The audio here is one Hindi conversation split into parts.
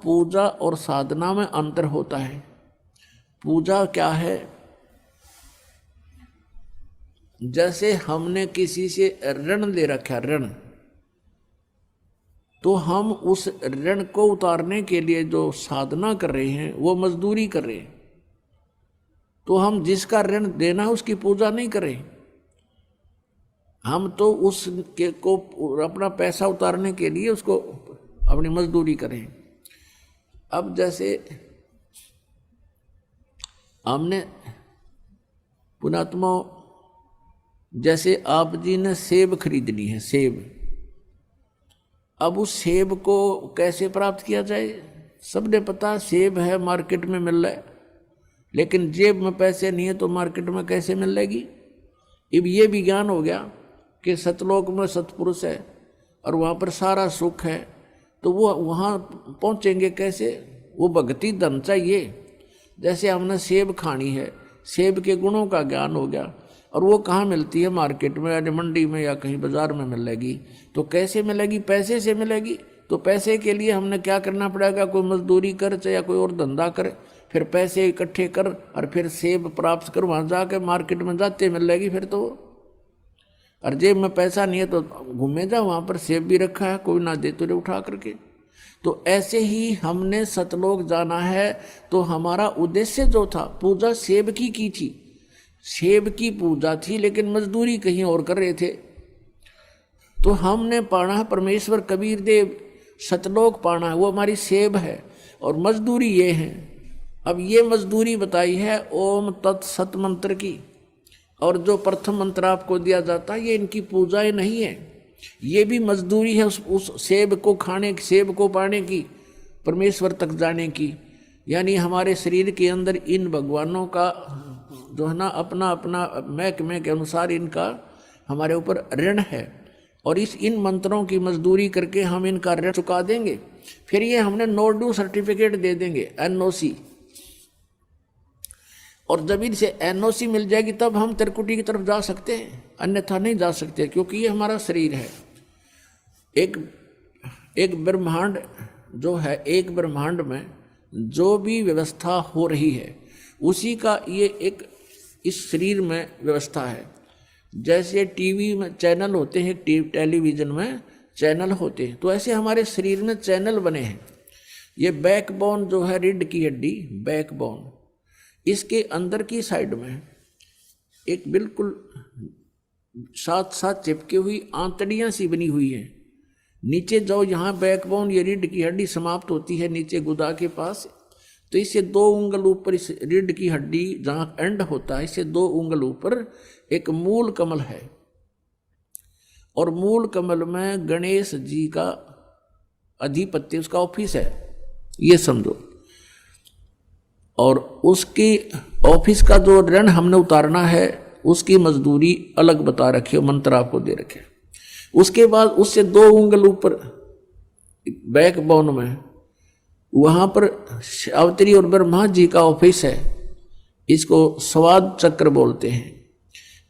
पूजा और साधना में अंतर होता है। पूजा क्या है? जैसे हमने किसी से ऋण ले रखा, ऋण, तो हम उस ऋण को उतारने के लिए जो साधना कर रहे हैं वो मजदूरी कर रहे हैं। तो हम जिसका ऋण देना है उसकी पूजा नहीं करें, हम तो उसके को अपना पैसा उतारने के लिए उसको अपनी मजदूरी करें। अब जैसे हमने पुणात्मा, जैसे आप जी ने सेब खरीदनी है, सेब, अब उस सेब को कैसे प्राप्त किया जाए? सबने पता, सेब है मार्केट में मिल रहा है, लेकिन जेब में पैसे नहीं है तो मार्केट में कैसे मिलेगी? अब ये भी ज्ञान हो गया कि सतलोक में सतपुरुष है और वहाँ पर सारा सुख है, तो वो वहाँ पहुँचेंगे कैसे? वो भक्ति धन चाहिए। जैसे हमने सेब खानी है, सेब के गुणों का ज्ञान हो गया, और वो कहाँ मिलती है? मार्केट में या मंडी में या कहीं बाजार में मिलेगी। तो कैसे मिलेगी? पैसे से मिलेगी। तो पैसे के लिए हमने क्या करना पड़ेगा? कोई मजदूरी कर या कोई और धंधा कर, फिर पैसे इकट्ठे कर और फिर सेब प्राप्त कर, वहाँ जाकर मार्केट में जाते मिलेगी फिर तो। और जेब में पैसा नहीं है तो घूमे जा, वहाँ पर सेब भी रखा है, कोई ना दे तुझे उठा करके। तो ऐसे ही हमने सतलोक जाना है, तो हमारा उद्देश्य जो था, पूजा सेब की थी, सेब की पूजा थी, लेकिन मजदूरी कहीं और कर रहे थे। तो हमने पाना है परमेश्वर कबीर देव, सतलोक पाना है, वो हमारी सेब है और मजदूरी ये है। अब ये मजदूरी बताई है ओम तत्सत मंत्र की, और जो प्रथम मंत्र आपको दिया जाता है ये इनकी पूजाएं नहीं है, ये भी मजदूरी है उस सेब को खाने, सेब को पाने की, परमेश्वर तक जाने की। यानी हमारे शरीर के अंदर इन भगवानों का जो है ना अपना अपना महकमे के अनुसार इनका हमारे ऊपर ऋण है, और इन मंत्रों की मजदूरी करके हम इनका ऋण चुका देंगे। फिर ये हमने नो ड्यू सर्टिफिकेट दे देंगे, NOC, और जब इनसे NOC मिल जाएगी तब हम त्रिकुटी की तरफ जा सकते हैं, अन्यथा नहीं जा सकते, क्योंकि ये हमारा शरीर है। एक ब्रह्मांड जो है, एक ब्रह्मांड में जो भी व्यवस्था हो रही है उसी का ये एक इस शरीर में व्यवस्था है। जैसे टीवी में चैनल होते हैं, टेलीविजन में चैनल होते हैं, तो ऐसे हमारे शरीर में चैनल बने हैं। ये बैकबोन जो है, रीढ़ की हड्डी, बैकबोन, इसके अंदर की साइड में एक बिल्कुल साथ साथ चिपकी हुई आंतड़ियाँ सी बनी हुई है। नीचे जाओ, यहाँ बैकबोन, ये रीढ़ की हड्डी समाप्त होती है नीचे गुदा के पास, तो इससे 2 उंगल ऊपर इस रीढ़ की हड्डी जहाँ एंड होता है, इससे 2 उंगल ऊपर एक मूल कमल है, और मूल कमल में गणेश जी का अधिपत्य, उसका ऑफिस है, ये समझो। और उसकी ऑफिस का जो ऋण हमने उतारना है उसकी मजदूरी अलग बता रखी है, मंत्र आपको दे रखे। उसके बाद उससे 2 उंगल ऊपर बैकबोन में वहाँ पर अवतरी और ब्रह्मा जी का ऑफिस है, इसको स्वाद चक्र बोलते हैं।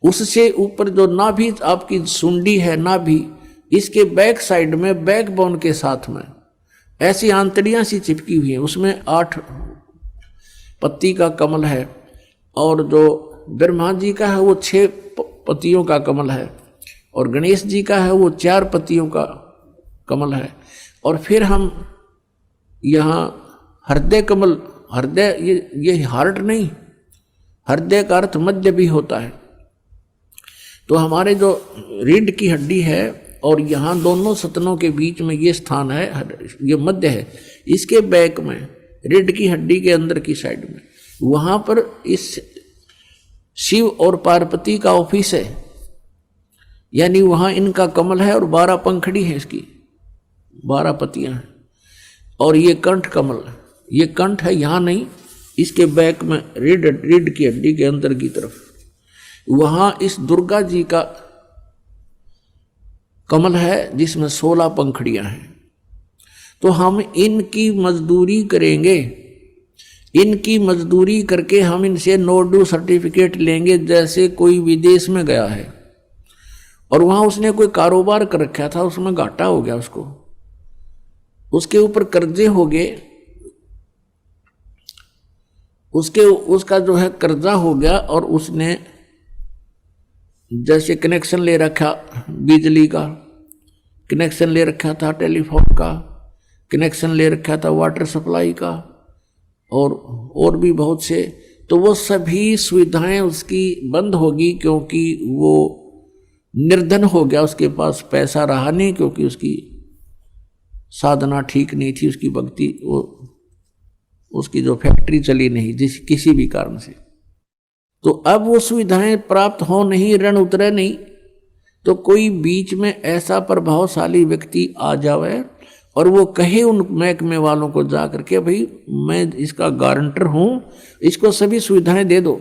उससे ऊपर जो नाभि आपकी सुंडी है, नाभि, इसके बैक साइड में बैकबोन के साथ में ऐसी आंतड़ियाँ सी चिपकी हुई हैं, उसमें 8 पत्ती का कमल है, और जो ब्रह्मा जी का है वो 6 पत्तियों का कमल है, और गणेश जी का है वो 4 पत्तियों का कमल है। और फिर हम यहाँ हृदय कमल, हृदय ये हार्ट नहीं, हृदय का अर्थ मध्य भी होता है। तो हमारे जो रीढ़ की हड्डी है और यहाँ दोनों सतनों के बीच में ये स्थान है, ये मध्य है, इसके बैक में रीढ़ की हड्डी के अंदर की साइड में वहाँ पर इस शिव और पार्वती का ऑफिस है, यानी वहाँ इनका कमल है और 12 पंखड़ी है, इसकी 12 पत्तियाँ हैं। और ये कंठ कमल, ये कंठ है यहाँ नहीं, इसके बैक में रीढ़ की हड्डी के अंदर की तरफ, वहाँ इस दुर्गा जी का कमल है जिसमें 16 पंखड़ियाँ हैं। तो हम इनकी मजदूरी करेंगे, इनकी मजदूरी करके हम इनसे नो ड्यू सर्टिफिकेट लेंगे। जैसे कोई विदेश में गया है और वहाँ उसने कोई कारोबार कर रखा था, उसमें घाटा हो गया, उसके ऊपर कर्जे हो गए, उसका जो है कर्जा हो गया, और उसने जैसे कनेक्शन ले रखा बिजली का, कनेक्शन ले रखा था टेलीफोन का, कनेक्शन ले रखा था वाटर सप्लाई का, और भी बहुत से, तो वो सभी सुविधाएं उसकी बंद होगी, क्योंकि वो निर्धन हो गया, उसके पास पैसा रहा नहीं, क्योंकि उसकी साधना ठीक नहीं थी, उसकी भक्ति, वो उसकी जो फैक्ट्री चली नहीं जिस किसी भी कारण से। तो अब वो सुविधाएं प्राप्त हो नहीं, ऋण उतरे नहीं, तो कोई बीच में ऐसा प्रभावशाली व्यक्ति आ जावे और वो कहे उन महकमे वालों को जा करके, भाई मैं इसका गारंटर हूं, इसको सभी सुविधाएं दे दो,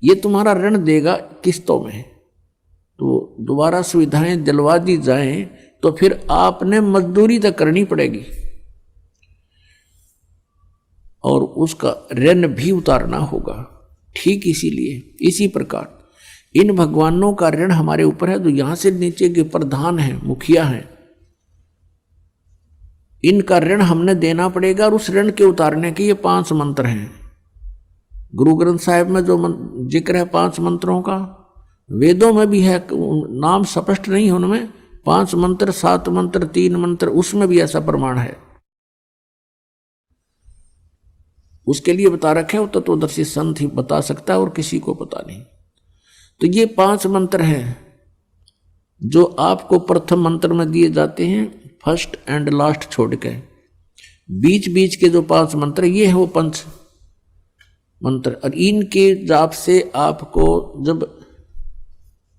ये तुम्हारा ऋण देगा किस्तों में, तो दोबारा सुविधाएं दिलवा दी जाएं, तो फिर आपने मजदूरी तक करनी पड़ेगी और उसका ऋण भी उतारना होगा। ठीक इसीलिए इसी प्रकार इन भगवानों का ऋण हमारे ऊपर है, जो यहां से नीचे के प्रधान हैं, मुखिया हैं, इनका ऋण हमने देना पड़ेगा, और उस ऋण के उतारने के ये 5 मंत्र हैं। गुरु ग्रंथ साहिब में जो जिक्र है 5 मंत्रों का, वेदों में भी है, नाम स्पष्ट नहीं है उनमें, 5 मंत्र, 7 मंत्र, 3 मंत्र, उसमें भी ऐसा प्रमाण है। उसके लिए बता रखे हो तत्वदर्शी संत ही बता सकता है, और किसी को पता नहीं। तो ये 5 मंत्र हैं जो आपको प्रथम मंत्र में दिए जाते हैं, फर्स्ट एंड लास्ट छोड़ के। बीच बीच के जो 5 मंत्र ये है वो पंच मंत्र, और इनके जाप से आपको, जब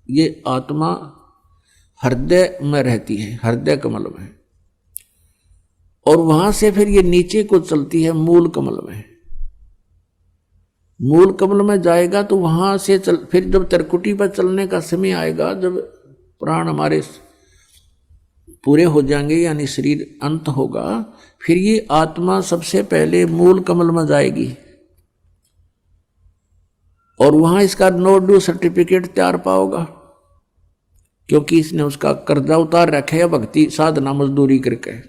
ये आत्मा हृदय में रहती है, हृदय कमल में, और वहां से फिर ये नीचे को चलती है मूल कमल में, मूल कमल में जाएगा तो वहां से फिर जब त्रिकुटी पर चलने का समय आएगा, जब प्राण हमारे पूरे हो जाएंगे यानी शरीर अंत होगा, फिर ये आत्मा सबसे पहले मूल कमल में जाएगी और वहां इसका नो ड्यू सर्टिफिकेट तैयार पाओगा, क्योंकि इसने उसका कर्जा उतार रखा है भक्ति साधना मजदूरी करके।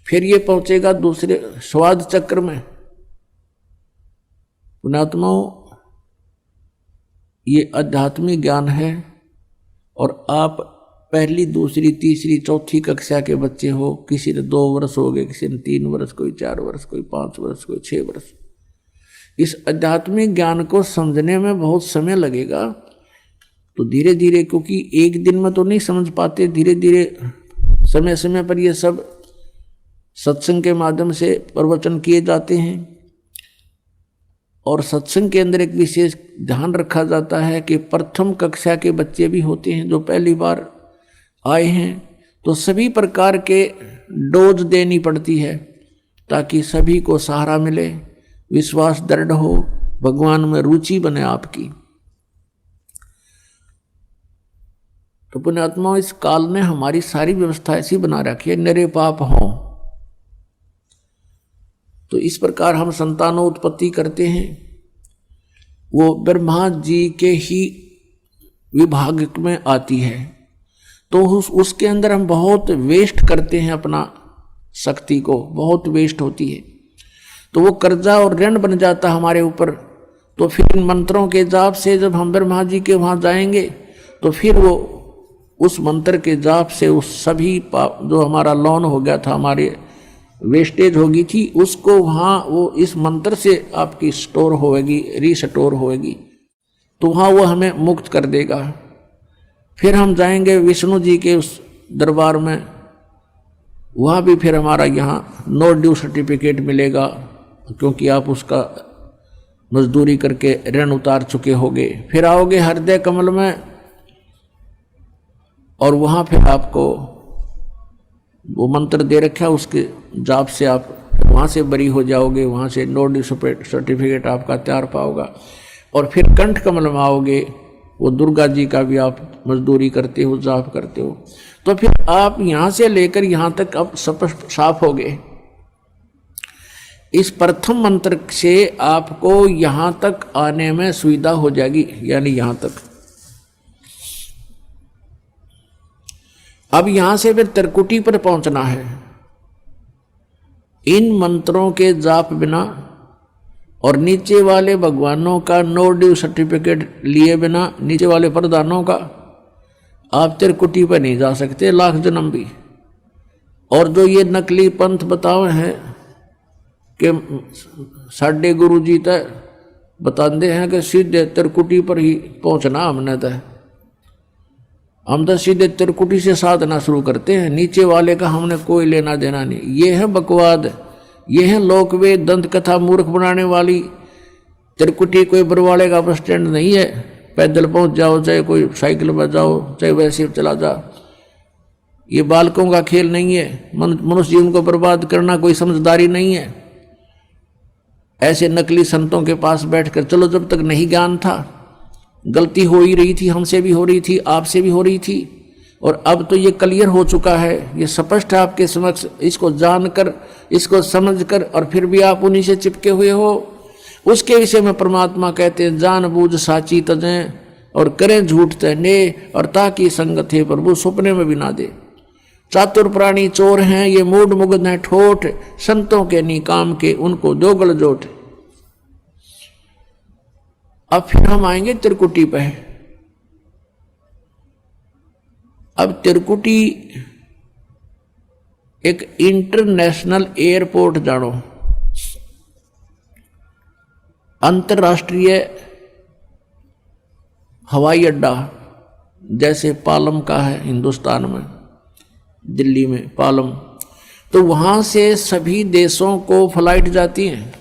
फिर ये पहुंचेगा दूसरे स्वाद चक्र में। पुण्यात्माओं, ये आध्यात्मिक ज्ञान है, और आप पहली, दूसरी, तीसरी, चौथी कक्षा के बच्चे हो, किसी ने 2 वर्ष हो गए, किसी ने 3 वर्ष, कोई 4 वर्ष, कोई 5 वर्ष, कोई 6 वर्ष। इस आध्यात्मिक ज्ञान को समझने में बहुत समय लगेगा, तो धीरे धीरे, क्योंकि एक दिन में तो नहीं समझ पाते, धीरे धीरे समय समय पर ये सब सत्संग के माध्यम से प्रवचन किए जाते हैं, और सत्संग के अंदर एक विशेष ध्यान रखा जाता है कि प्रथम कक्षा के बच्चे भी होते हैं जो पहली बार आए हैं, तो सभी प्रकार के डोज देनी पड़ती है ताकि सभी को सहारा मिले, विश्वास दृढ़ हो, भगवान में रुचि बने आपकी। तो पुण्यात्मा, इस काल ने हमारी सारी व्यवस्था ऐसी बना रखी है, निरे पाप हों, तो इस प्रकार हम संतानों उत्पत्ति करते हैं। वो ब्रह्मा जी के ही विभाग में आती है, तो उसके अंदर हम बहुत वेस्ट करते हैं, अपना शक्ति को बहुत वेस्ट होती है, तो वो कर्जा और ऋण बन जाता हमारे ऊपर। तो फिर इन मंत्रों के जाप से जब हम ब्रह्मा जी के वहाँ जाएंगे, तो फिर वो उस मंत्र के जाप से उस सभी पाप जो हमारा लोन हो गया था, हमारे वेस्टेज होगी थी, उसको वहाँ वो इस मंत्र से आपकी स्टोर होएगी, रीस्टोर होएगी, तो वहाँ वो हमें मुक्त कर देगा। फिर हम जाएंगे विष्णु जी के उस दरबार में, वहाँ भी फिर हमारा यहाँ नो ड्यू सर्टिफिकेट मिलेगा, क्योंकि आप उसका मजदूरी करके ऋण उतार चुके होगे। फिर आओगे हृदय कमल में, और वहाँ फिर आपको वो मंत्र दे रखा है, उसके जाप से आप वहाँ से बरी हो जाओगे, वहाँ से नो ड्यू सर्टिफिकेट आपका तैयार पाओगा। और फिर कंठ कमल में आओगे, वो दुर्गा जी का भी आप मजदूरी करते हो, जाप करते हो, तो फिर आप यहाँ से लेकर यहाँ तक अब साफ हो गए। इस प्रथम मंत्र से आपको यहाँ तक आने में सुविधा हो जाएगी, यानी यहाँ तक। अब यहाँ से फिर त्रिकुटी पर पहुँचना है। इन मंत्रों के जाप बिना और नीचे वाले भगवानों का नो ड्यू सर्टिफिकेट लिए बिना, नीचे वाले प्रधानों का आप त्रिकुटी पर नहीं जा सकते लाख जन्म भी। और जो ये नकली पंथ बतावे हैं कि साढ़े गुरु जी तक बताते हैं कि सीधे त्रिकुटी पर ही पहुंचना हमने तय, हम तो सीधे त्रिकुटी से साधना शुरू करते हैं, नीचे वाले का हमने कोई लेना देना नहीं। ये है बकवाद, ये है लोकवेद दंत कथा मूर्ख बनाने वाली। त्रिकुटी कोई बरवाड़े का बस स्टैंड नहीं है, पैदल पहुंच जाओ, चाहे कोई साइकिल पर जाओ, चाहे वैसे चला जाओ। ये बालकों का खेल नहीं है, मनुष्य जीवन को बर्बाद करना कोई समझदारी नहीं है। ऐसे नकली संतों के पास बैठकर, चलो जब तक नहीं ज्ञान था, गलती हो ही रही थी, हमसे भी हो रही थी, आपसे भी हो रही थी, और अब तो ये क्लियर हो चुका है, ये स्पष्ट है आपके समक्ष। इसको जानकर, इसको समझकर, और फिर भी आप उन्हीं से चिपके हुए हो। उसके विषय में परमात्मा कहते हैं, जान बूझ साची तजें और करें झूठ तहने, और ताकि संगत है प्रभु सपने में भी ना दे। चातुर प्राणी चोर हैं, ये मूड मुग्ध हैं ठोठ, संतों के निकाम के उनको दोगल जोट। अब फिर हम आएंगे त्रिकुटी पे। अब त्रिकुटी एक इंटरनेशनल एयरपोर्ट जानो, अंतर्राष्ट्रीय हवाई अड्डा जैसे पालम का है हिंदुस्तान में, दिल्ली में पालम, तो वहाँ से सभी देशों को फ्लाइट जाती हैं,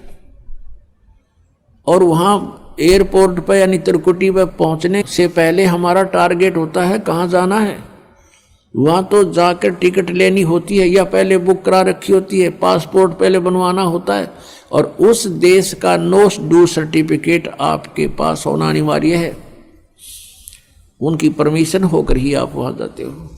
और वहाँ एयरपोर्ट पर यानी त्रिकुटी पर पहुँचने से पहले हमारा टारगेट होता है कहाँ जाना है। वहाँ तो जाकर टिकट लेनी होती है या पहले बुक करा रखी होती है, पासपोर्ट पहले बनवाना होता है, और उस देश का नो ड्यू सर्टिफिकेट आपके पास होना अनिवार्य है। उनकी परमिशन होकर ही आप वहाँ जाते हो।